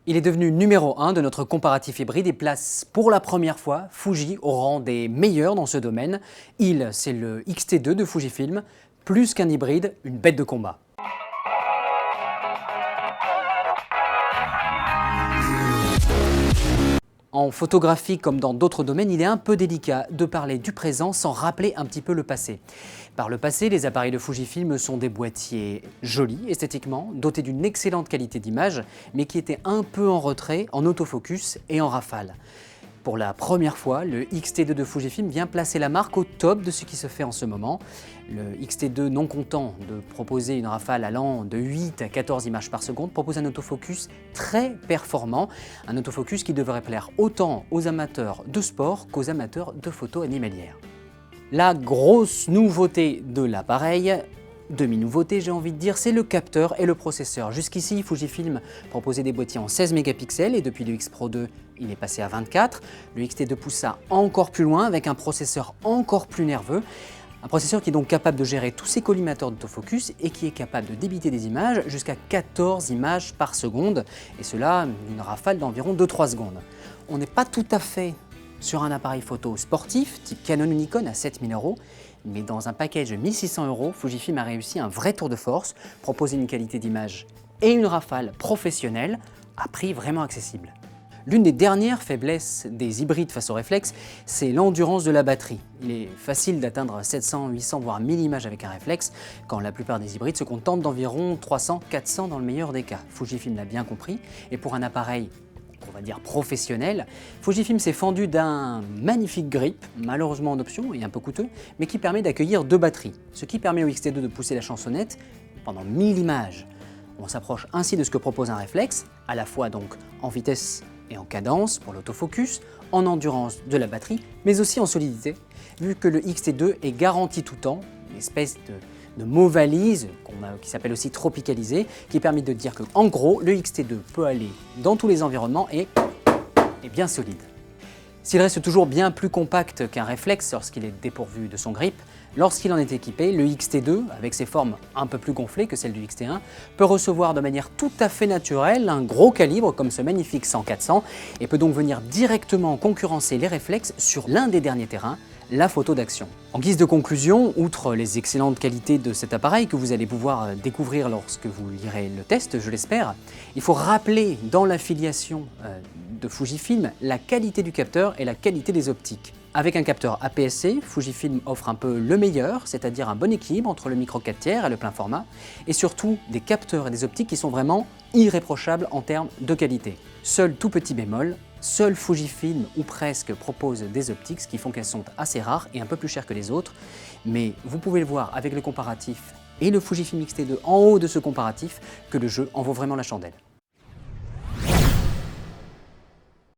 Il est devenu numéro 1 de notre comparatif hybride et place pour la première fois Fuji au rang des meilleurs dans ce domaine. C'est le X-T2 de Fujifilm, plus qu'un hybride, une bête de combat. En photographie comme dans d'autres domaines, il est un peu délicat de parler du présent sans rappeler un petit peu le passé. Par le passé, les appareils de Fujifilm sont des boîtiers jolis esthétiquement, dotés d'une excellente qualité d'image, mais qui étaient un peu en retrait, en autofocus et en rafale. Pour la première fois, le X-T2 de Fujifilm vient placer la marque au top de ce qui se fait en ce moment. Le X-T2, non content de proposer une rafale allant de 8 à 14 images par seconde, propose un autofocus très performant, un autofocus qui devrait plaire autant aux amateurs de sport qu'aux amateurs de photos animalières. La grosse nouveauté de l'appareil, demi-nouveauté j'ai envie de dire, c'est le capteur et le processeur. Jusqu'ici, Fujifilm proposait des boîtiers en 16 mégapixels et depuis le X Pro 2, il est passé à 24. Le X-T2 pousse ça encore plus loin avec un processeur encore plus nerveux. Un processeur qui est donc capable de gérer tous ces collimateurs d'autofocus et qui est capable de débiter des images jusqu'à 14 images par seconde, et cela d'une rafale d'environ 2-3 secondes. On n'est pas tout à fait sur un appareil photo sportif type Canon ou Nikon à 7 000 €, mais dans un package de 1 600 €, Fujifilm a réussi un vrai tour de force, proposer une qualité d'image et une rafale professionnelle à prix vraiment accessible. L'une des dernières faiblesses des hybrides face au réflexe, c'est l'endurance de la batterie. Il est facile d'atteindre 700, 800 voire 1000 images avec un réflexe, quand la plupart des hybrides se contentent d'environ 300, 400 dans le meilleur des cas. Fujifilm l'a bien compris, et pour un appareil on va dire professionnel, Fujifilm s'est fendu d'un magnifique grip, malheureusement en option et un peu coûteux, mais qui permet d'accueillir 2 batteries, ce qui permet au X-T2 de pousser la chansonnette pendant 1000 images. On s'approche ainsi de ce que propose un réflexe, à la fois donc en vitesse et en cadence pour l'autofocus, en endurance de la batterie, mais aussi en solidité, vu que le X-T2 est garanti tout temps, une espèce de mot-valise qui s'appelle aussi tropicalisé, qui permet de dire que en gros, le X-T2 peut aller dans tous les environnements et est bien solide. S'il reste toujours bien plus compact qu'un réflexe lorsqu'il est dépourvu de son grip, lorsqu'il en est équipé, le X-T2, avec ses formes un peu plus gonflées que celles du X-T1, peut recevoir de manière tout à fait naturelle un gros calibre comme ce magnifique 100-400 et peut donc venir directement concurrencer les réflexes sur l'un des derniers terrains, la photo d'action. En guise de conclusion, outre les excellentes qualités de cet appareil que vous allez pouvoir découvrir lorsque vous lirez le test, je l'espère, il faut rappeler dans l'affiliation de Fujifilm la qualité du capteur et la qualité des optiques. Avec un capteur APS-C, Fujifilm offre un peu le meilleur, c'est-à-dire un bon équilibre entre le micro 4/3 et le plein format, et surtout des capteurs et des optiques qui sont vraiment irréprochables en termes de qualité. Seul tout petit bémol, seul Fujifilm ou presque propose des optiques, ce qui font qu'elles sont assez rares et un peu plus chères que les autres, mais vous pouvez le voir avec le comparatif et le Fujifilm X-T2 en haut de ce comparatif que le jeu en vaut vraiment la chandelle.